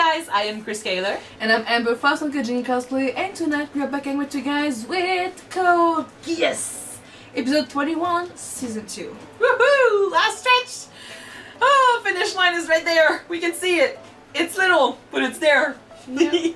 guys, I am Chris Kaler. And I'm Amber Fossil Kajini Cosplay, and tonight we are back with you guys with code Geass! Episode 21, Season 2. Woohoo! Last stretch! Oh, finish line is right there. We can see it. It's little, but it's there. Yeah.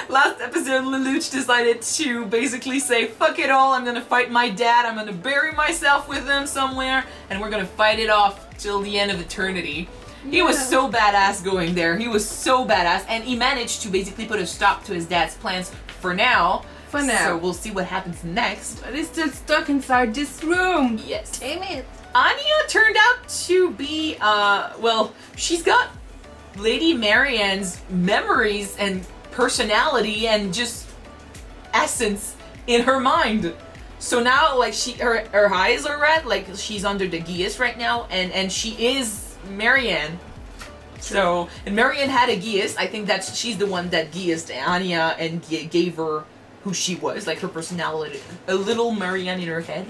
Last episode, Lelouch decided to basically say, fuck it all, I'm gonna fight my dad, I'm gonna bury myself with him somewhere, and we're gonna fight it off till the end of eternity. He was so badass going there. He was so badass, and he managed to basically put a stop to his dad's plans for now. So we'll see what happens next. But he's still stuck inside this room. Yes. Damn it. Anya turned out to be, well, she's got Lady Marianne's memories and personality and just essence in her mind. So now, like, her eyes are red, like she's under the Geass right now, and she is Marianne. So, and Marianne had a Geass. I think that she's the one that Geassed Anya and gave her who she was, like her personality, a little Marianne in her head.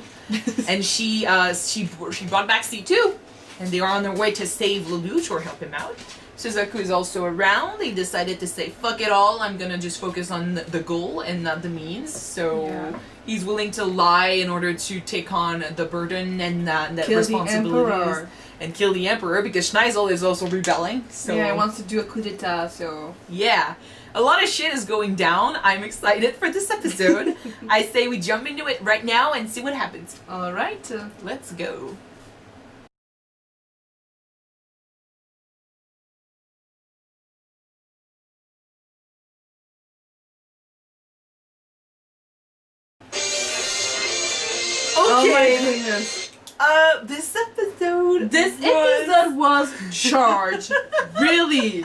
And she brought back C2, and they are on their way to save Lelouch or help him out. Suzaku is also around. They decided to say, fuck it all, I'm gonna just focus on the goal and not the means. So he's willing to lie in order to take on the burden and that responsibility and kill the Emperor, because Schneisel is also rebelling. So yeah, he wants to do a coup d'etat, so... Yeah. A lot of shit is going down. I'm excited for this episode. I say we jump into it right now and see what happens. Alright. Let's go. Oh my goodness. This episode was charged. Really.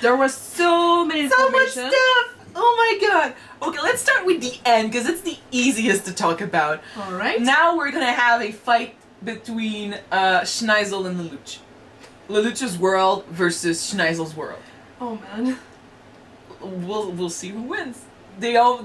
There was so many so much information. stuff. Oh my god. Okay, let's start with the end because it's the easiest to talk about. Alright. Now we're gonna have a fight between Schneisel and Lelouch. Lelouch's world versus Schneisel's world. Oh man. We'll see who wins. They are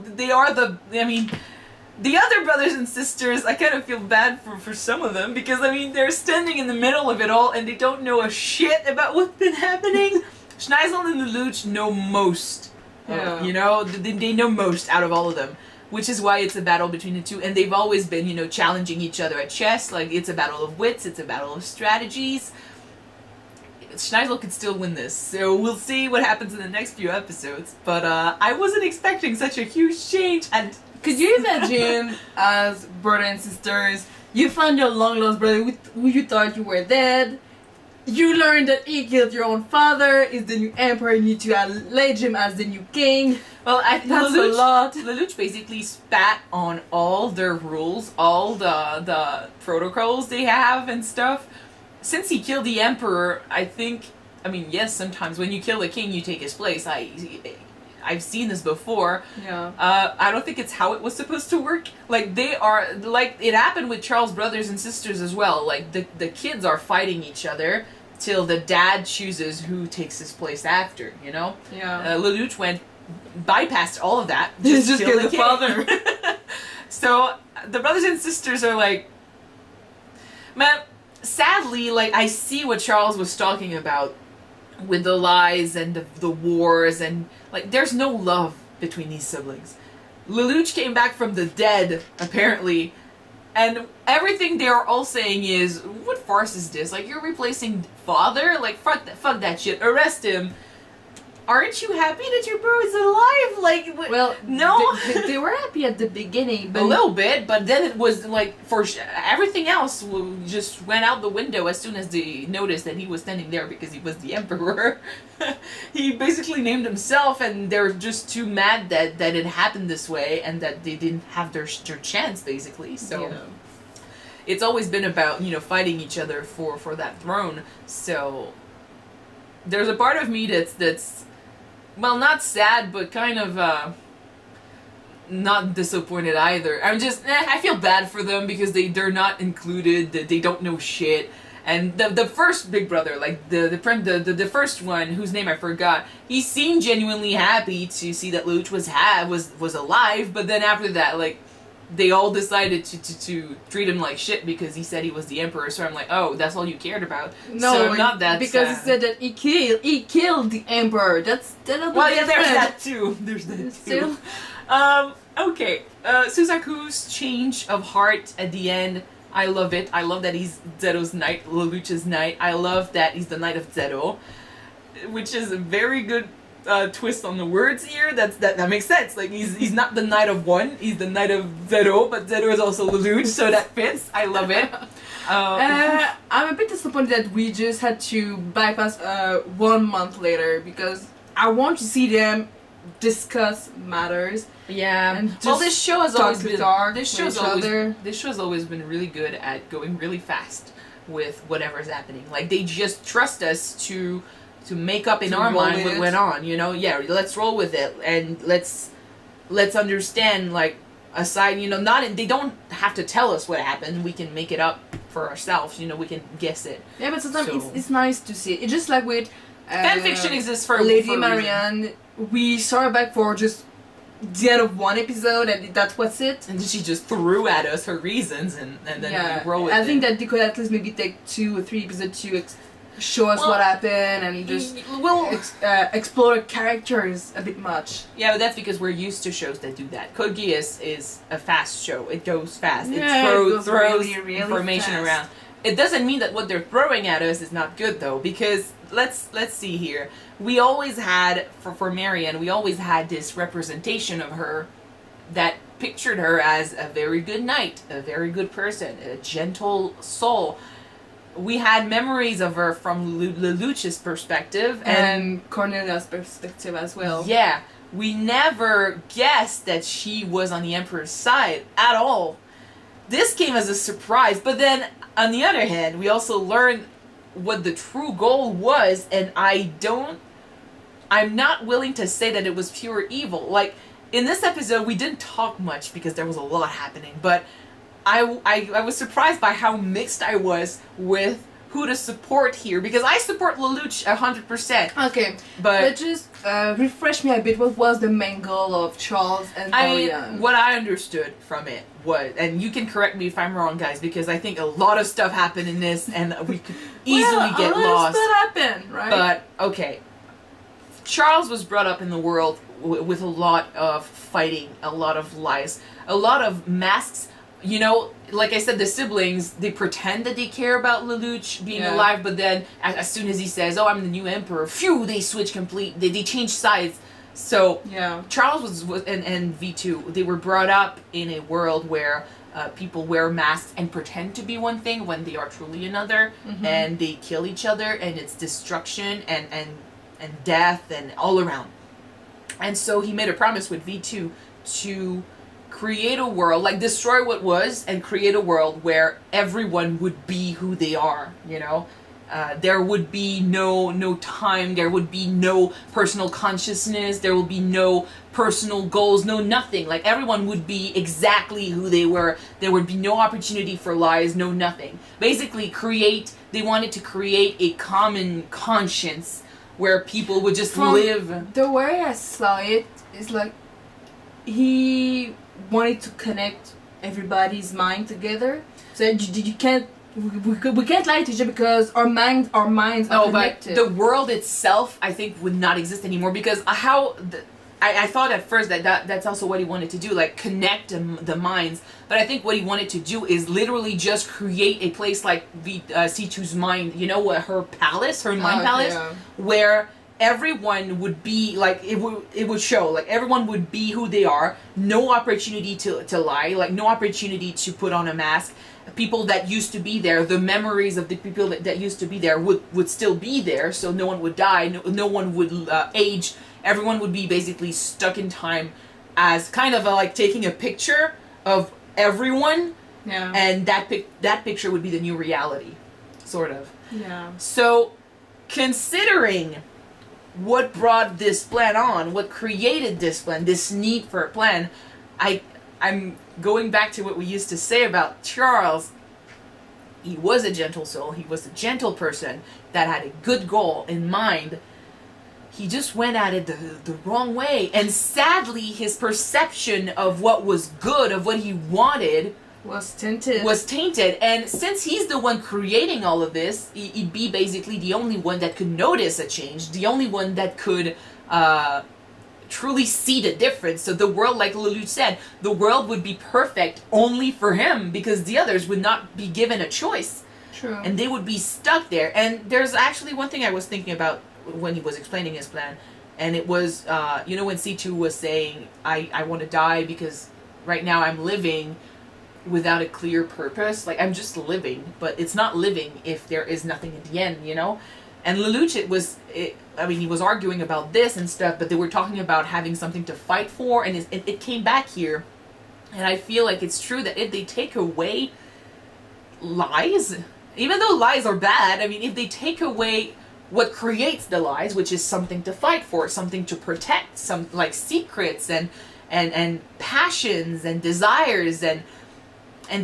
the other brothers and sisters, I kind of feel bad for some of them because, I mean, they're standing in the middle of it all and they don't know a shit about what's been happening. Schneisel and Lelouch know most. You know, they know most out of all of them, which is why it's a battle between the two. And they've always been, you know, challenging each other at chess. Like, it's a battle of wits, it's a battle of strategies. Schneisel could still win this, so we'll see what happens in the next few episodes. But I wasn't expecting such a huge change, and could you imagine, as brother and sisters, you found your long-lost brother who you thought you were dead, you learned that he killed your own father, is the new emperor, you need to allege him as the new king. Well, that's a lot. Lelouch basically spat on all their rules, all the protocols they have and stuff. Since he killed the emperor, I mean, yes, sometimes when you kill a king, you take his place. I've seen this before. Yeah. I don't think it's how it was supposed to work. Like, they are, like, it happened with Charles' brothers and sisters as well. Like, the kids are fighting each other till the dad chooses who takes his place after, you know? Yeah. Lelouch bypassed all of that. Just kill the father. So, the brothers and sisters are like, man, sadly, like, I see what Charles was talking about with the lies and the wars, and like, there's no love between these siblings. Lelouch came back from the dead, apparently, and everything they are all saying is, what farce is this? Like, you're replacing father? Like, fuck that shit, arrest him. Aren't you happy that your bro is alive? Like, well, no. They were happy at the beginning, but a little bit, but then it was like, everything else just went out the window as soon as they noticed that he was standing there because he was the emperor. He basically named himself, and they're just too mad that it happened this way and that they didn't have their chance, basically. So it's always been about, you know, fighting each other for that throne. So there's a part of me that's well, not sad, but kind of not disappointed either. I'm just, I feel bad for them because they're not included, they don't know shit. And the first big brother, like the first one, whose name I forgot, he seemed genuinely happy to see that Lelouch was alive, but then after that, like, they all decided to treat him like shit because he said he was the emperor. So I'm like, oh, that's all you cared about. No, so not that because sad. he said that he killed the emperor. That's well, yeah, there's that too. There's that too. Still. Okay, Suzaku's change of heart at the end, I love it. I love that he's Zeto's knight, Lelouch's knight. I love that he's the knight of Zeto, which is a very good twist on the words here. That makes sense. Like he's not the knight of one, he's the knight of Zeto, but Zeto is also Lelouch, so that fits. I love it. I'm a bit disappointed that we just had to bypass 1 month later because I want to see them discuss matters. Yeah. And Well, this show has always been this show's always been really good at going really fast with whatever's happening. Like they just trust us to make up in our mind what went on, you know? Yeah, let's roll with it and let's understand, like, aside, you know, they don't have to tell us what happened. We can make it up for ourselves, you know, we can guess it. Yeah, but sometimes it's nice to see it. It's just like with fanfiction exists for Lady a Marianne. reason. We saw her back for just the end of one episode and that was it. And she just threw at us her reasons and then we roll with it. I think that they could at least maybe take 2 or 3 episodes to show us what happened and just explore characters a bit much. Yeah, but that's because we're used to shows that do that. Code Geass is a fast show. It goes fast. Yeah, it throws really information fast. around. It doesn't mean that what they're throwing at us is not good though, because let's see here. We always had for Marianne, we always had this representation of her that pictured her as a very good knight, a very good person, a gentle soul. We had memories of her from Lelouch's perspective and Cornelia's perspective as well. Yeah, we never guessed that she was on the Emperor's side at all. This came as a surprise, but then on the other hand, we also learned what the true goal was, and I'm not willing to say that it was pure evil. Like, in this episode, we didn't talk much because there was a lot happening, but I was surprised by how mixed I was with who to support here, because I support Lelouch 100%. Okay, but just refresh me a bit. What was the main goal of Charles and Marianne? What I understood from it was, and you can correct me if I'm wrong, guys, because I think a lot of stuff happened in this, and we could easily get lost. A lot of stuff happened, right? But okay, Charles was brought up in the world with a lot of fighting, a lot of lies, a lot of masks. You know, like I said, the siblings, they pretend that they care about Lelouch being alive, but then as soon as he says, oh, I'm the new emperor, phew, they switch they change sides. So, Charles was and V2, they were brought up in a world where people wear masks and pretend to be one thing when they are truly another, and they kill each other, and it's destruction and death and all around. And so he made a promise with V2 to create a world, like destroy what was and create a world where everyone would be who they are, you know? There would be no time, there would be no personal consciousness, there would be no personal goals, no nothing. Like everyone would be exactly who they were. There would be no opportunity for lies, no nothing. Basically they wanted to create a common conscience where people would just live. The way I saw it is like he wanted to connect everybody's mind together. So you can't we can't lie to each other because our minds are connected. But the world itself, I think, would not exist anymore because I thought at first that's also what he wanted to do, like connect the minds. But I think what he wanted to do is literally just create a place like C2's mind, you know, her palace, her mind palace, where everyone would be like it would show like everyone would be who they are, no opportunity to lie, like no opportunity to put on a mask. People that used to be there, the memories of the people that used to be there would still be there, so no one would die, no one would age. Everyone would be basically stuck in time as kind of like taking a picture of everyone, and that picture would be the new reality, sort of. Yeah. So, considering what brought this plan on, what created this plan, this need for a plan, I'm going back to what we used to say about Charles. He was a gentle soul. He was a gentle person that had a good goal in mind. he just went at it the wrong way. And sadly, his perception of what was good, of what he wanted, was tainted. And since he's the one creating all of this, he'd be basically the only one that could notice a change, the only one that could truly see the difference. So the world, like Lelouch said, the world would be perfect only for him, because the others would not be given a choice. True. And they would be stuck there. And there's actually one thing I was thinking about when he was explaining his plan, and it was, when C2 was saying, I want to die because right now I'm living without a clear purpose. Like, I'm just living, but it's not living if there is nothing at the end, And Lelouch, he was arguing about this and stuff, but they were talking about having something to fight for, and it came back here. And I feel like it's true that if they take away lies, even though lies are bad, if they take away what creates the lies, which is something to fight for, something to protect, some like secrets and passions and desires, and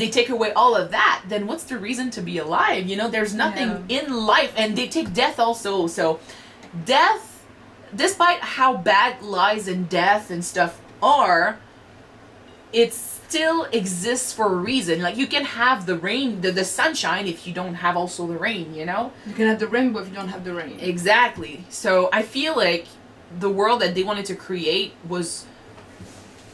they take away all of that, then what's the reason to be alive? There's nothing in life. And they take death also. So death, despite how bad lies and death and stuff are, it still exists for a reason. Like, you can have the rain, the sunshine, if you don't have also the rain, You can have the rainbow if you don't have the rain. Exactly. So I feel like the world that they wanted to create was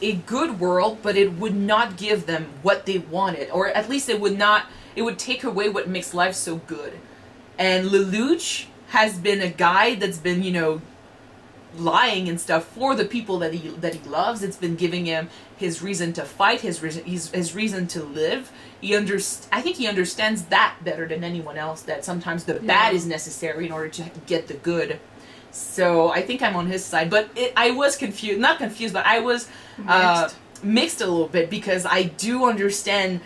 a good world, but it would not give them what they wanted, or at least it would take away what makes life so good. And Lelouch has been a guy that's been, lying and stuff for the people that he loves. It's been giving him his reason to fight, his reason to live. I think he understands that better than anyone else, that sometimes the bad is necessary in order to get the good. So I think I'm on his side, but I was confused, not confused, but I was mixed a little bit, because I do understand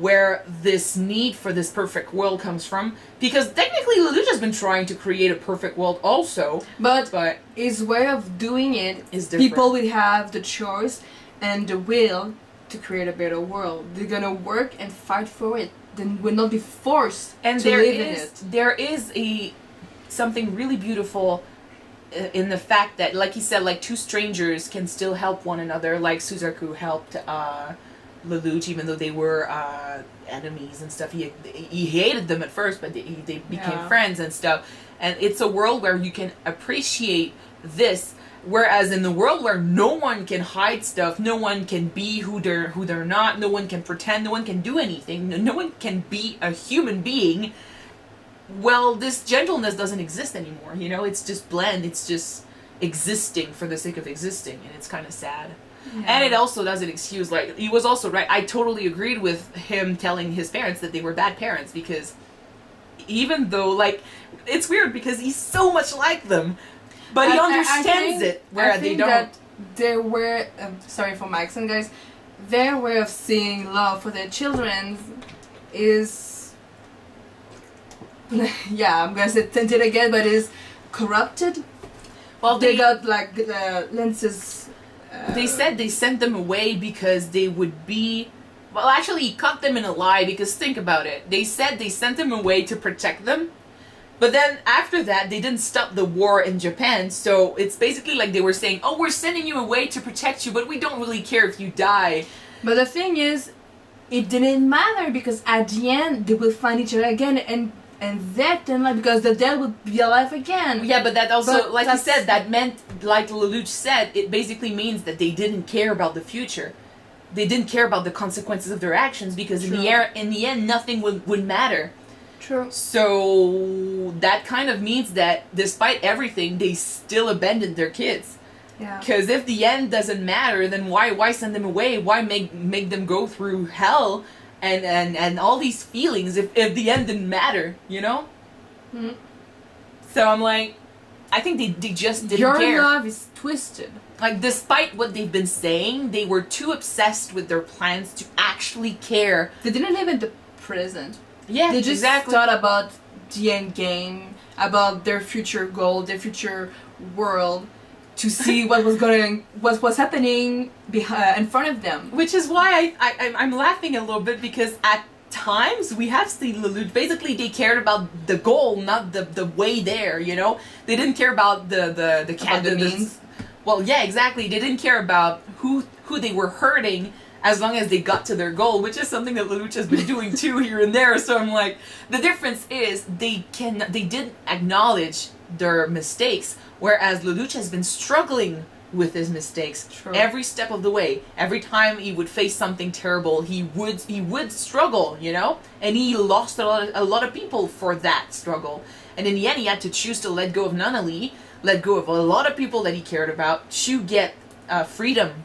where this need for this perfect world comes from, because technically Lelouch has been trying to create a perfect world also, but his way of doing it is different. People will have the choice and the will to create a better world. They're gonna work and fight for it, then will not be forced to live in it. There is something really beautiful in the fact that, like he said, like, two strangers can still help one another. Like Suzaku helped Lelouch, even though they were enemies and stuff. He hated them at first, but they became friends and stuff. And it's a world where you can appreciate this, whereas in the world where no one can hide stuff, no one can be who they're not, no one can pretend, no one can do anything, no one can be a human being. Well, this gentleness doesn't exist anymore, It's just bland. It's just existing for the sake of existing, and it's kind of sad. Yeah. And it also doesn't excuse, like, he was also right. I totally agreed with him telling his parents that they were bad parents, because even though, like, it's weird because he's so much like them, but he understands it, where they don't. That they were, sorry for my accent, guys, their way of seeing love for their children is, I'm gonna say tinted again, but is corrupted. Well, they got like lenses. They said they sent them away because they would be. Well, actually, he caught them in a lie, because think about it. They said they sent them away to protect them, but then after that, they didn't stop the war in Japan. So it's basically like they were saying, "Oh, we're sending you away to protect you, but we don't really care if you die." But the thing is, it didn't matter, because at the end they will find each other again, and that then, like, because the dead would be alive again. Yeah, but that also, like you said, that meant, like Lelouch said, it basically means that they didn't care about the future. They didn't care about the consequences of their actions, because in the end, nothing would matter. True. So that kind of means that despite everything, they still abandoned their kids. Yeah. Because if the end doesn't matter, then why send them away? Why make them go through hell? And all these feelings if the end didn't matter, Mm-hmm. So I'm like, I think they just didn't care. Your love is twisted. Like, despite what they've been saying, they were too obsessed with their plans to actually care. They didn't live in the present. Yeah, they just thought about the end game, about their future goal, their future world, to see what was happening in front of them. Which is why I'm laughing a little bit, because at times we have seen Lelouch. Basically, they cared about the goal, not the way there. You know, they didn't care about the means. Well, yeah, exactly. They didn't care about who they were hurting as long as they got to their goal, which is something that Lelouch has been doing too here and there. So I'm like, the difference is they didn't acknowledge their mistakes, whereas Lelouch has been struggling with his mistakes. True. Every step of the way. Every time he would face something terrible, he would struggle, you know, and he lost a lot of people for that struggle. And in the end, he had to choose to let go of Nunnally, let go of a lot of people that he cared about to get freedom.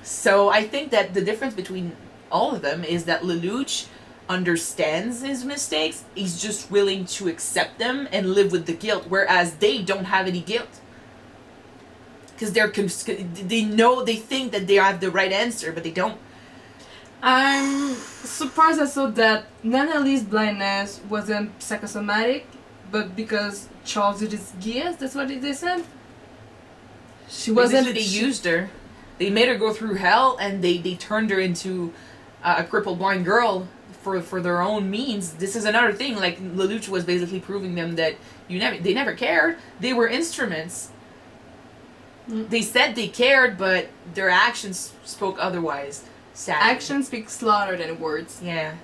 So I think that the difference between all of them is that Lelouch understands his mistakes. He's just willing to accept them and live with the guilt, whereas they don't have any guilt. Because they think that they have the right answer, but they don't. I'm surprised also that Nunnally's blindness wasn't psychosomatic, but because Charles did his Geass, that's what they said? She wasn't... They used her. They made her go through hell, and they turned her into a crippled blind girl for their own means. This is another thing. Like, Lelouch was basically proving them that they never cared. They were instruments. They said they cared, but their actions spoke otherwise. Sadly. Actions speak louder than words. Yeah.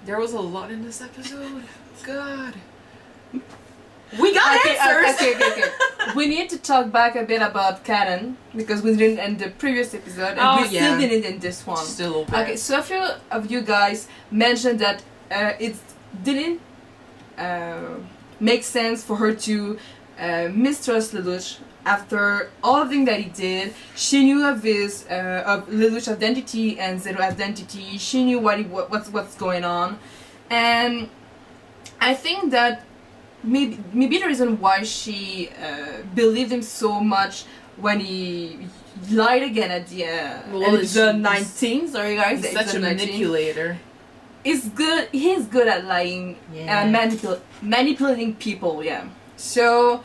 There was a lot in this episode. God. We got answers! Okay. We need to talk back a bit about Canon, because we didn't end the previous episode, and we still didn't end this one. Still a little bit. Okay, so a few of you guys mentioned that it didn't make sense for her to mistrust Lelouch. After all the things that he did, she knew of his of Lelouch's identity and Zero identity. She knew what's going on, and I think that maybe the reason why she believed him so much when he lied again at the the 19th. Sorry guys, he's such a manipulator. He's good at lying and manipulating people. Yeah. So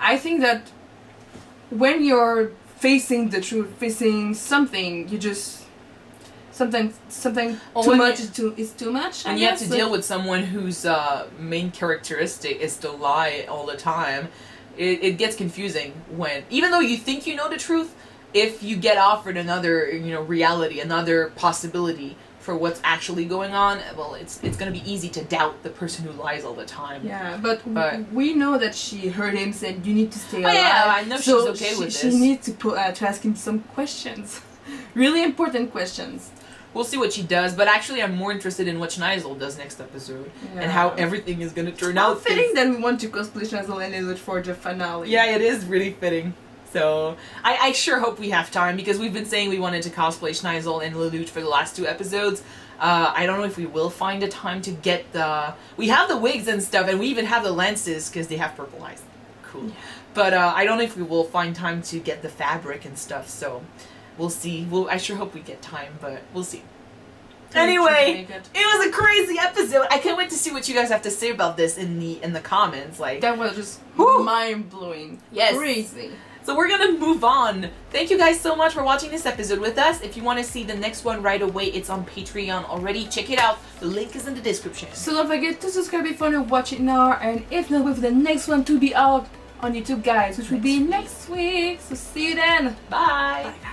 I think that when you're facing the truth, facing something, you just something too much is too much. And you have to deal with someone whose main characteristic is to lie all the time. It gets confusing when, even though you think you know the truth, if you get offered another reality, another possibility for what's actually going on, well, it's going to be easy to doubt the person who lies all the time. Yeah, but we know that she heard him say, you need to stay alive. Yeah, I know she's okay with this. She needs to ask him some questions. Really important questions. We'll see what she does, but actually I'm more interested in what Schneisel does next episode, and how everything is going to turn out. Fitting that we want to cosplay Schneisel and Lelouch for the finale. Yeah, it is really fitting. So, I sure hope we have time, because we've been saying we wanted to cosplay Schneisel and Lelouch for the last 2 episodes. I don't know if we will find a time to get we have the wigs and stuff, and we even have the lenses, because they have purple eyes. Cool. Yeah. But I don't know if we will find time to get the fabric and stuff, so we'll see. I sure hope we get time, but we'll see. Anyway, it was a crazy episode. I can't wait to see what you guys have to say about this in the comments. Like, that was just mind-blowing. Yes. Crazy. So we're gonna move on. Thank you guys so much for watching this episode with us. If you want to see the next one right away, it's on Patreon already. Check it out. The link is in the description. So don't forget to subscribe if you want to watch it now, and if not, wait for the next one to be out on YouTube, guys, which will be next week. So see you then. Bye. Bye.